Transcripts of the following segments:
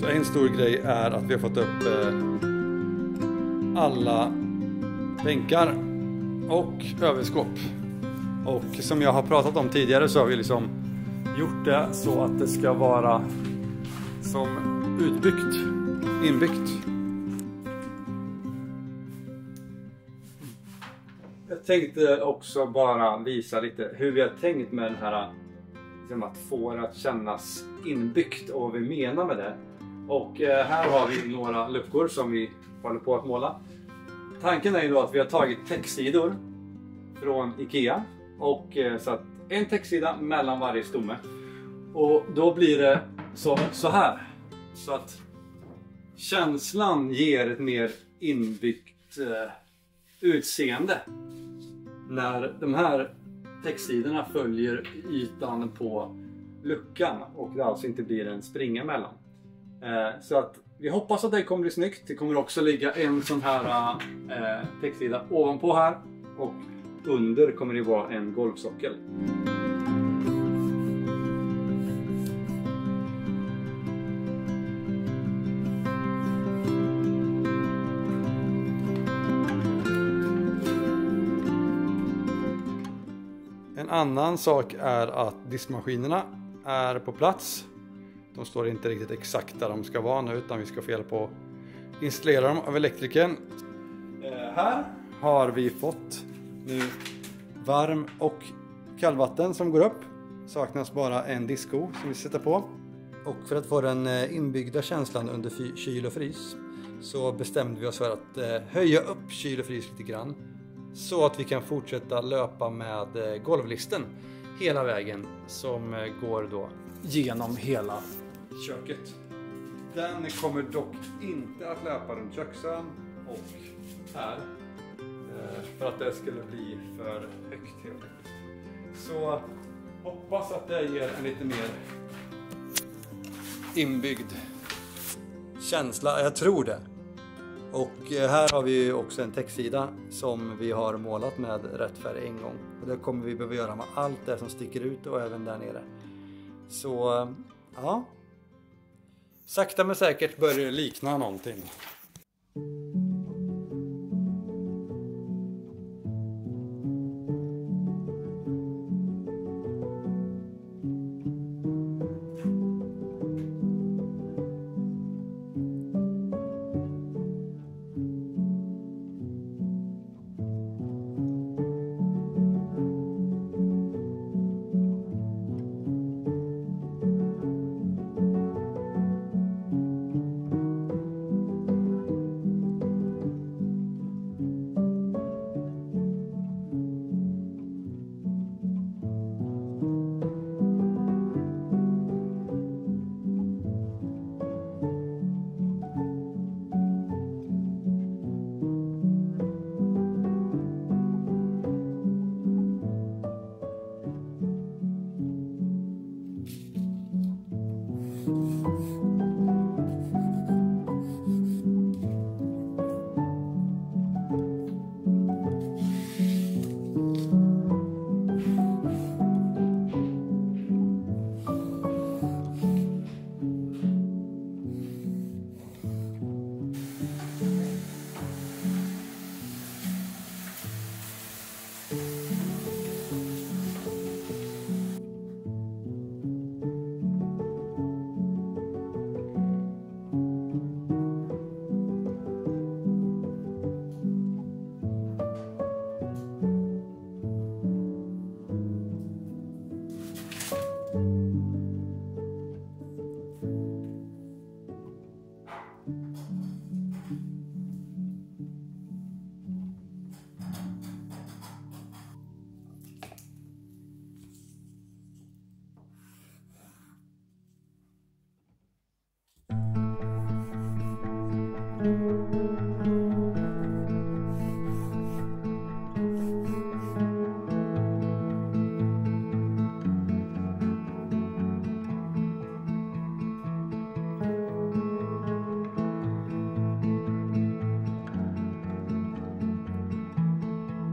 Så en stor grej är att vi har fått upp alla bänkar och överskåp. Och som jag har pratat om tidigare så har vi liksom gjort det så att det ska vara som inbyggt. Jag tänkte också bara visa lite hur vi har tänkt med den här, liksom att få det att kännas inbyggt och vad vi menar med det. Och här har vi några luckor som vi håller på att måla. Tanken är ju då att vi har tagit textsidor från Ikea och satt en textsida mellan varje stomme. Och då blir det så här. Så att känslan ger ett mer inbyggt utseende. När de här textsidorna följer ytan på luckan och det alltså inte blir en springa mellan. Så att vi hoppas att det kommer bli snyggt. Det kommer också ligga en sån här textsida ovanpå här och under kommer det vara en golvsockel. En annan sak är att diskmaskinerna är på plats. De står inte riktigt exakt där de ska vara nu utan vi ska få hjälp att installera dem av elektrikern. Här har vi fått nu varm och kallvatten som går upp. Saknas bara en disko som vi sätter på. Och för att få den inbyggda känslan under kyl och frys så bestämde vi oss för att höja upp kyl och frys lite grann. Så att vi kan fortsätta löpa med golvlisten hela vägen som går då genom hela köket. Den kommer dock inte att löpa runt köksön och här för att det skulle bli för högt helt enkelt. Så hoppas att det ger en lite mer inbyggd känsla, jag tror det. Och här har vi också en textsida som vi har målat med rätt färg en gång. Och det kommer vi behöva göra med allt det som sticker ut och även där nere. Så ja, sakta men säkert börjar det likna någonting.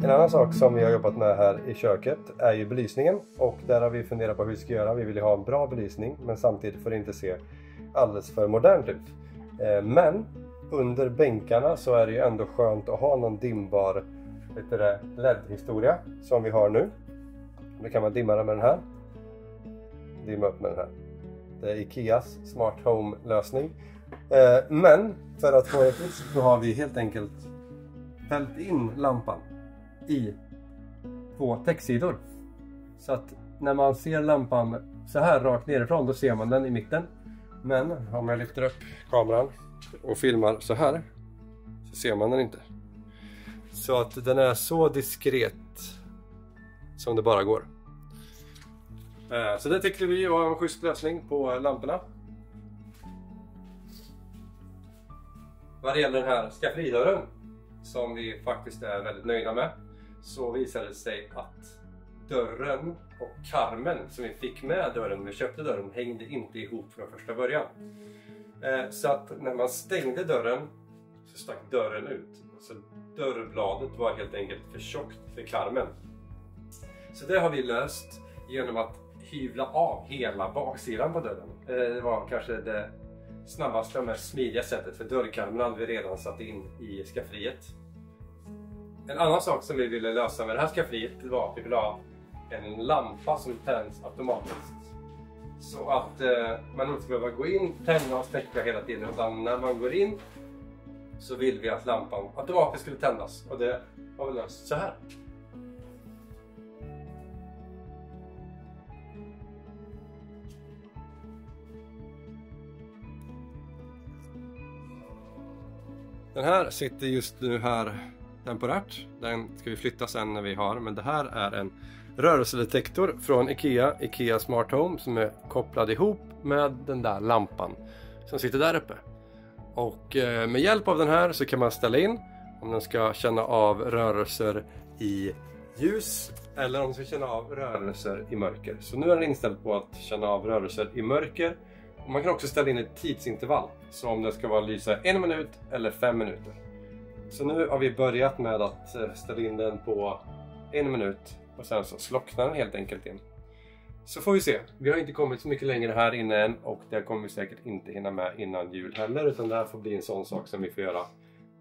En annan sak som vi har jobbat med här i köket är ju belysningen, och där har vi funderat på hur vi ska göra. Vi vill ju ha en bra belysning, men samtidigt får det inte se alldeles för modernt ut. Men under bänkarna så är det ju ändå skönt att ha någon dimbar LED-historia som vi har nu. Då kan man dimma den med den här. Dimma upp med den här. Det är Ikeas Smart Home lösning. Men för att få effekt så har vi helt enkelt fällt in lampan i 2 täcksidor. Så att när man ser lampan så här rakt nerifrån, då ser man den i mitten. Men om jag lyfter upp kameran och filmar så här så ser man den inte. Så att den är så diskret som det bara går. Så det tyckte vi var en schysst lösning på lamporna. Vad det gäller den här skafferidörren som vi faktiskt är väldigt nöjda med, så visade det sig att dörren och karmen som vi fick med dörren när vi köpte dörren hängde inte ihop från första början. Så att när man stängde dörren så stack dörren ut. Så dörrbladet var helt enkelt för tjockt för karmen. Så det har vi löst genom att hyvla av hela baksidan på dörren. Det var kanske det snabbaste och mest smidiga sättet, för dörrkarmen hade vi redan satt in i skafferiet. En annan sak som vi ville lösa med det här skafferiet var att vi ville ha en lampa som tänds automatiskt. Så att man inte ska behöva gå in, tända och släcka hela tiden, utan när man går in så vill vi att lampan automatiskt skulle tändas. Och det har vi löst så här. Den här sitter just nu här temporärt. Den ska vi flytta sen när vi har. Men det här är en rörelsedetektor från Ikea Smart Home som är kopplad ihop med den där lampan som sitter där uppe. Och med hjälp av den här så kan man ställa in om den ska känna av rörelser i ljus eller om den ska känna av rörelser i mörker. Så nu är den inställd på att känna av rörelser i mörker. Och man kan också ställa in ett tidsintervall, så om det ska vara lysa 1 minut eller 5 minuter. Så nu har vi börjat med att ställa in den på 1 minut och sen så slocknar den helt enkelt in. Så får vi se. Vi har inte kommit så mycket längre här inne än, och det kommer vi säkert inte hinna med innan jul heller, utan det här får bli en sån sak som vi får göra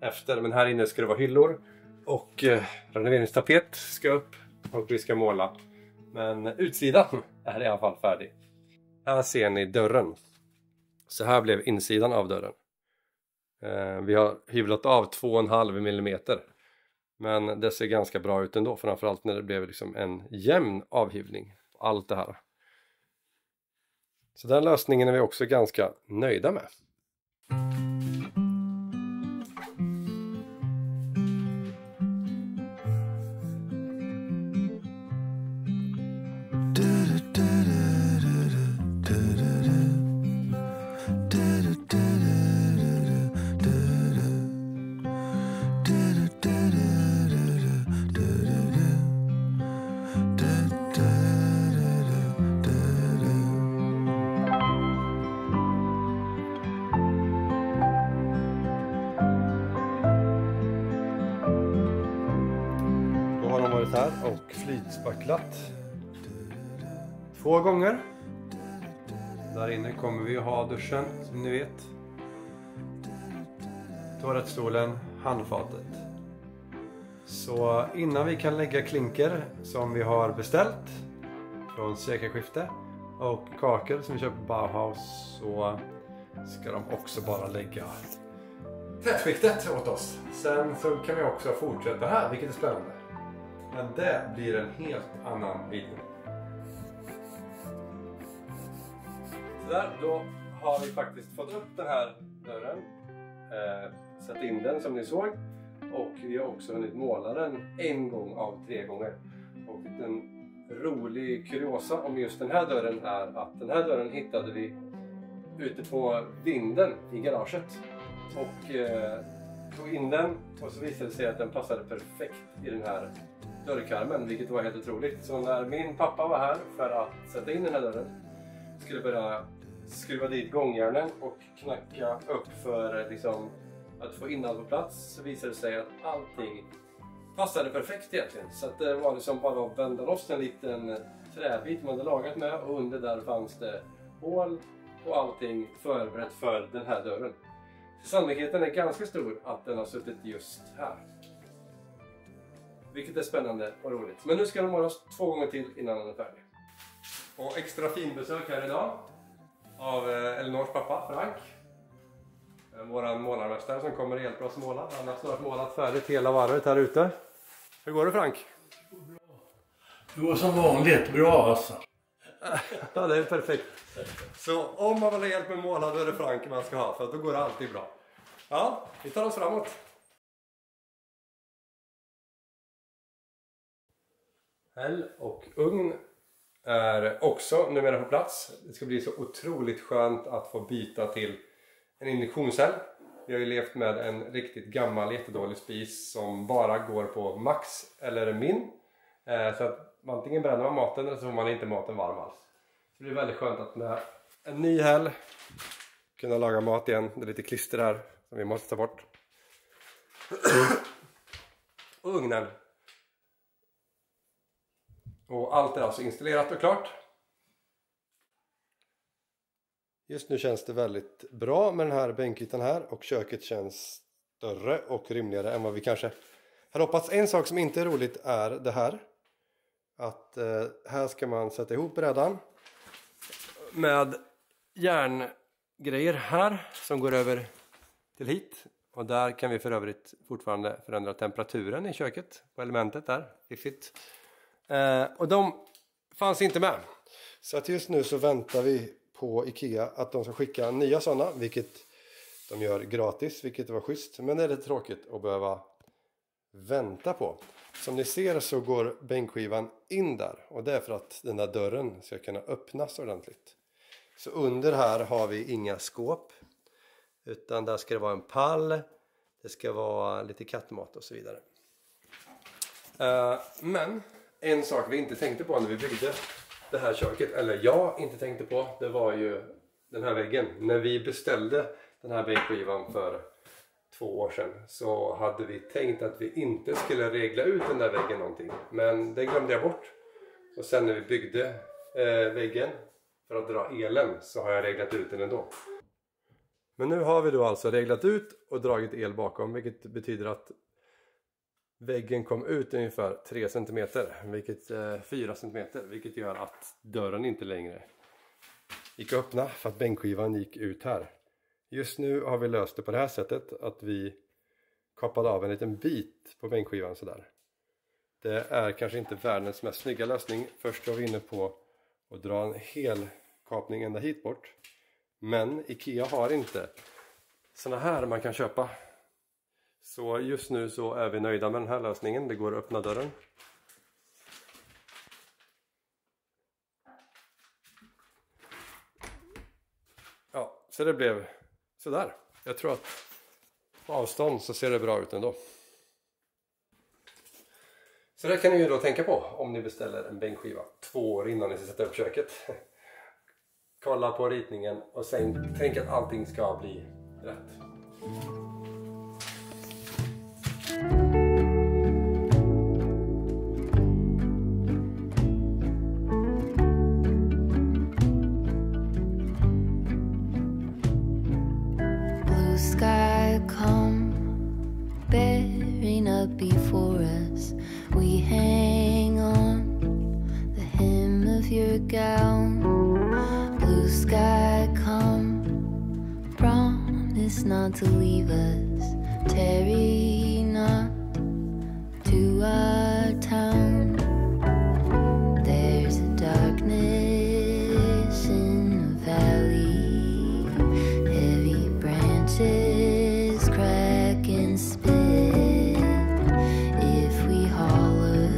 efter. Men här inne ska det vara hyllor och renoveringstapet ska upp och vi ska måla. Men utsidan är i alla fall färdig. Här ser ni dörren. Så här blev insidan av dörren. Vi har hyvlat av 2,5 millimeter. Men det ser ganska bra ut ändå. Framförallt när det blev liksom en jämn avhyvling. Allt det här. Så den lösningen är vi också ganska nöjda med. Här och flytspacklat 2 gånger. Där inne kommer vi att ha duschen, som ni vet. Toalettstolen, handfatet. Så innan vi kan lägga klinker som vi har beställt från sekelskifte och kakor som vi köper på Bauhaus, så ska de också bara lägga tätskiktet åt oss. Sen så kan vi också fortsätta här, vilket är spännande. Men det blir en helt annan video. Så där, då har vi faktiskt fått upp den här dörren. Satt in den som ni såg. Och vi har också hunnit måla den 1 gång av 3 gånger. Och en rolig kuriosa om just den här dörren är att den här dörren hittade vi ute på vinden i garaget. Och tog in den och så visade det sig att den passade perfekt i den här dörrkarmen, vilket var helt otroligt. Så när min pappa var här för att sätta in den här dörren, skulle börja skruva dit gångjärnen och knacka upp för liksom att få in allt på plats, så visade det sig att allting passade perfekt egentligen. Så att det var liksom bara att vända loss en liten träbit man hade lagat med, och under där fanns det hål och allting förberett för den här dörren. Så sannolikheten är ganska stor att den har suttit just här. Vilket är spännande och roligt. Men nu ska den målas 2 gånger till innan den är färdig. Och extra finbesök här idag av Elinors pappa Frank. Våran målarmästare som kommer och hjälper oss måla. Han har snart målat färdigt hela varvet här ute. Hur går det, Frank? Det går som vanligt bra alltså. Ja, det är perfekt. Så om man vill ha hjälp med måla, då är det Frank man ska ha, för då går det alltid bra. Ja, vi tar oss framåt. Häll och ugn är också numera på plats. Det ska bli så otroligt skönt att få byta till en induktionshäll. Vi har ju levt med en riktigt gammal jättedålig spis som bara går på max eller min. Så att antingen bränner man maten eller så får man inte maten varm alls. Så det är väldigt skönt att med en ny häll kunna laga mat igen. Det är lite klister här som vi måste ta bort. Och ugnen. Och allt är alltså installerat och klart. Just nu känns det väldigt bra med den här bänkytan här. Och köket känns större och rymligare än vad vi kanske hade hoppats. En sak som inte är roligt är det här. Att här ska man sätta ihop brädan med järngrejer här som går över till hit. Och där kan vi för övrigt fortfarande förändra temperaturen i köket på elementet där. Fiffigt. Och de fanns inte med. Så att just nu så väntar vi på Ikea att de ska skicka nya sådana. Vilket de gör gratis, vilket var schysst. Men det är lite tråkigt att behöva vänta på. Som ni ser så går bänkskivan in där. Och det är för att den där dörren ska kunna öppnas ordentligt. Så under här har vi inga skåp. Utan där ska det vara en pall. Det ska vara lite kattmat och så vidare. Men en sak vi inte tänkte på när vi byggde det här köket. Eller jag inte tänkte på. Det var ju den här väggen. När vi beställde den här bänkskivan för 2 år sedan så hade vi tänkt att vi inte skulle regla ut den där väggen någonting. Men det glömde jag bort. Och sen när vi byggde väggen för att dra elen så har jag reglat ut den ändå. Men nu har vi då alltså reglat ut och dragit el bakom. Vilket betyder att väggen kom ut ungefär 3 cm. Vilket 4 cm. Vilket gör att dörren inte längre gick att öppna för att bänkskivan gick ut här. Just nu har vi löst det på det här sättet att vi kapade av en liten bit på bänkskivan sådär. Det är kanske inte världens mest snygga lösning. Först var vi inne på att dra en hel kapning ända hit bort. Men Ikea har inte såna här man kan köpa. Så just nu så är vi nöjda med den här lösningen. Det går att öppna dörren. Ja, så det blev sådär. Jag tror att på avstånd så ser det bra ut ändå. Så det kan ni ju då tänka på om ni beställer en bänkskiva 2 år innan ni ska sätta upp köket. Kolla på ritningen och sen tänk att allting ska bli rätt. Blue sky come bearing up before us. We hang on the hem of your gown. Blue sky come, promise not to leave us. Tarry not to our town. There's a darkness in the valley. Heavy branches crack and split. If we holler,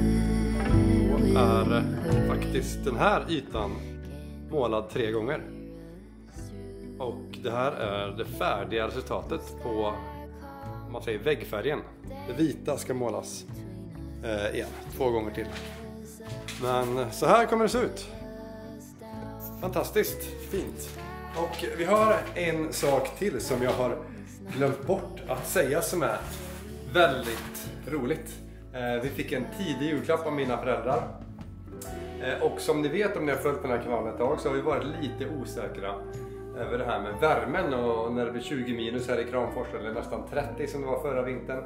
Är faktiskt den här ytan målad 3 gånger. Och det här är det färdiga resultatet på, om man säger, väggfärgen. Det vita ska målas igen 2 gånger till. Men så här kommer det se ut. Fantastiskt fint. Och vi har en sak till som jag har glömt bort att säga som är väldigt roligt. Vi fick en tidig julklapp av mina föräldrar. Och som ni vet om ni har följt den här kanalen ett tag så har vi varit lite osäkra över det här med värmen och när det blir 20 minus här i Kramfors, eller nästan 30 som det var förra vintern.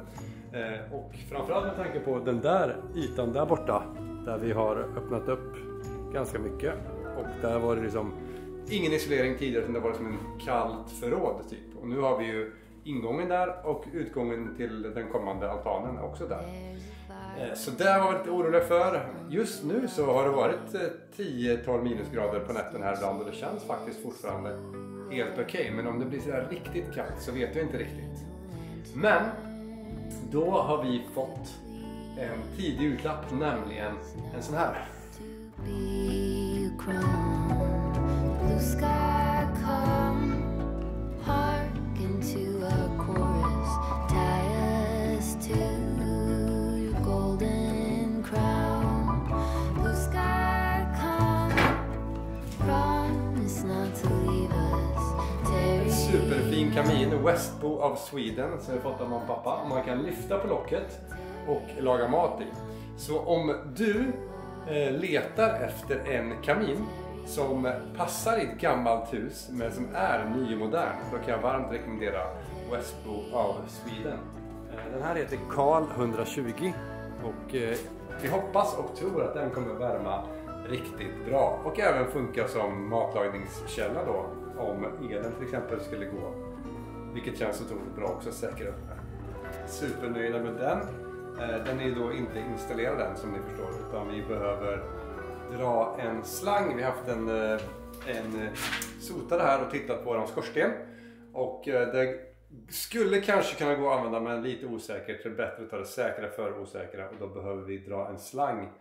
Och framförallt med tanke på den där ytan där borta där vi har öppnat upp ganska mycket, och där var det liksom ingen isolering tidigare utan det var som en kallt förråd typ. Och nu har vi ju ingången där och utgången till den kommande altanen också där. Så det har jag varit orolig för. Just nu så har det varit 10-12 minusgrader på natten här ibland och det känns faktiskt fortfarande helt okej. Men om det blir så här riktigt kallt så vet jag inte riktigt. Men då har vi fått en tidig julklapp, nämligen en sån här. Blue sky come, hearken to a chorus, tie us to your golden crown. Blue sky come, promise not to leave us. Superfin kamin, Westbo av Sweden, som vi fått av mamma och pappa. Man kan lyfta på locket och laga mat i. Så om du letar efter en kamin som passar i ett gammalt hus men som är nymodern, då kan jag varmt rekommendera Westbo av Sweden. Den här heter Karl 120 och vi hoppas och tror att den kommer värma riktigt bra och även funka som matlagningskälla då om elen till exempel skulle gå, vilket känns otroligt bra också att säkra upp här. Supernöjda med den. Den är ju då inte installerad än som ni förstår, utan vi behöver dra en slang. Vi har haft en sotare här och tittat på våran skorsten. Och det skulle kanske kunna gå att använda, men lite osäkert. Det är bättre att ta det säkra för osäkra. Och då behöver vi dra en slang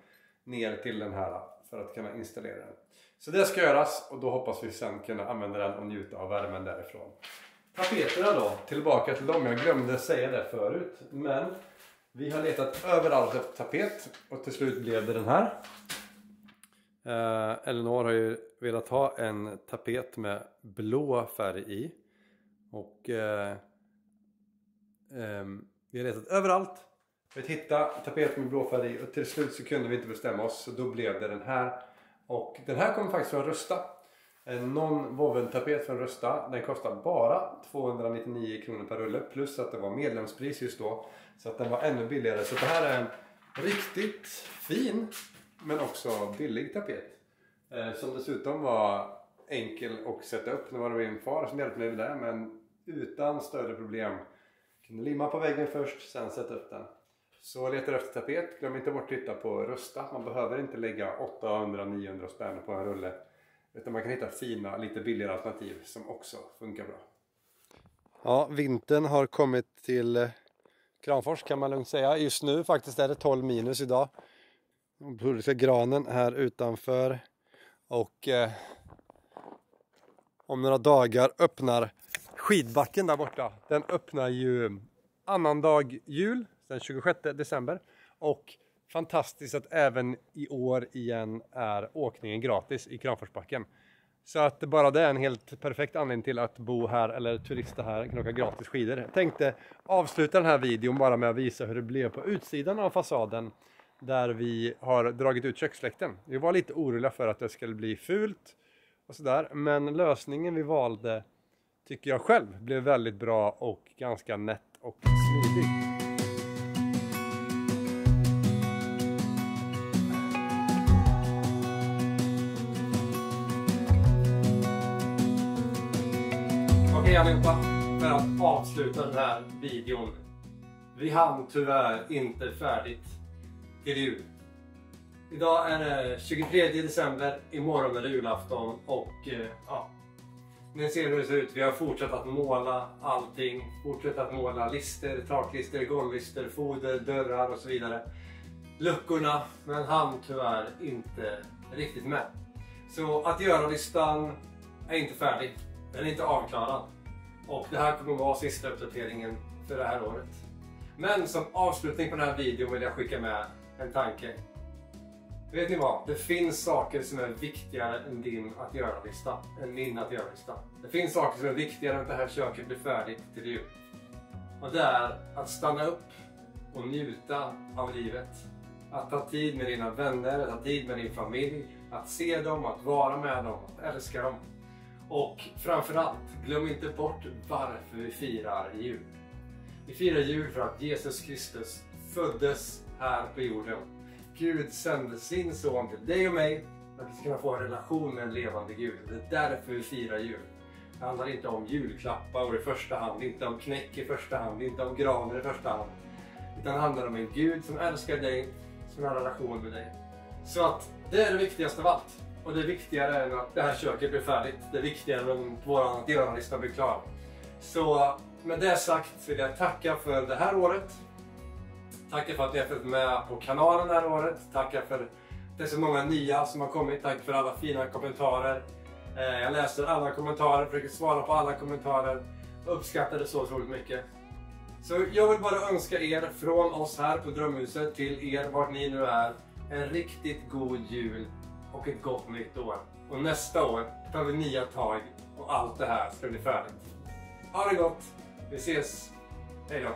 ner till den här för att kunna installera den. Så det ska göras och då hoppas vi sen kunna använda den och njuta av värmen därifrån. Tapeterna då, tillbaka till dem. Jag glömde säga det förut, men vi har letat överallt efter tapet och till slut blev det den här. Elinor har ju velat ha en tapet med blå färg i. Och vi har letat överallt. Vi hittade tapet med blå färg i och till slut så kunde vi inte bestämma oss. Så då blev det den här. Och den här kommer faktiskt från Rusta. En non-woven tapet från Rusta. Den kostar bara 299 kronor per rulle. Plus att det var medlemspris just då. Så att den var ännu billigare. Så det här är en riktigt fin men också billig tapet. Som dessutom var enkel att sätta upp. Nu var det min far som hjälpte mig med det. Men utan större problem. Kunde limma på väggen först, sen sätta upp den. Så letar efter tapet. Glöm inte bort att titta på Rusta. Man behöver inte lägga 800-900 spänn på en rulle. Utan man kan hitta fina, lite billigare alternativ som också funkar bra. Ja, vintern har kommit till Kramfors kan man lugnt säga. Just nu faktiskt är det 12 minus idag. Den botaniska granen här utanför. Och om några dagar öppnar skidbacken där borta. Den öppnar ju annandag jul, den 26 december. Och fantastiskt att även i år igen är åkningen gratis i Kramforsbacken. Så att bara det är en helt perfekt anledning till att bo här eller turista här kan åka gratis skidor. Jag tänkte avsluta den här videon bara med att visa hur det blev på utsidan av fasaden. Där vi har dragit ut köksfläkten. Vi var lite oroliga för att det skulle bli fult och sådär. Men lösningen vi valde tycker jag själv blev väldigt bra och ganska nätt och smidig. Okej allihopa, för att avsluta den här videon. Vi hann tyvärr inte färdigt till jul. Idag är det 23 december, imorgon är det julafton och ja, ni ser hur det ser ut. Vi har fortsatt att måla allting, fortsatt att måla lister, taklister, golvlister, foder, dörrar och så vidare. Luckorna, men hann tyvärr inte riktigt med. Så att göra listan är inte färdig, den är inte avklarad. Och det här kommer att vara sista uppdateringen för det här året. Men som avslutning på den här videon vill jag skicka med en tanke. Vet ni vad? Det finns saker som är viktigare än din att göra-lista. Än min att göra-lista. Det finns saker som är viktigare än att det här köket blir färdigt till jul. Och det är att stanna upp och njuta av livet. Att ta tid med dina vänner, att ta tid med din familj. Att se dem, att vara med dem, att älska dem. Och framförallt, glöm inte bort varför vi firar jul. Vi firar jul för att Jesus Kristus föddes här på jorden. Gud sände sin son till dig och mig för att vi ska kunna få en relation med en levande Gud. Det är därför vi firar jul. Det handlar inte om julklappar i första hand, inte om knäck i första hand, inte om granar i första hand. Utan det handlar om en Gud som älskar dig, som har en relation med dig. Så att det är det viktigaste av allt. Och det är viktigare än att det här köket blir färdigt. Det är viktigare än att vår delningslista blir klar. Så med det sagt vill jag tacka för det här året. Tacka för att ni har följt med på kanalen det här året. Tacka för att det är så många nya som har kommit. Tack för alla fina kommentarer. Jag läser alla kommentarer, försöker svara på alla kommentarer. Jag uppskattar det så otroligt mycket. Så jag vill bara önska er från oss här på Drömhuset till er vart ni nu är en riktigt god jul och ett gott nytt år. Och nästa år tar vi nya tag och allt det här ska bli färdigt. Ha det gott! Vi ses! Hej då!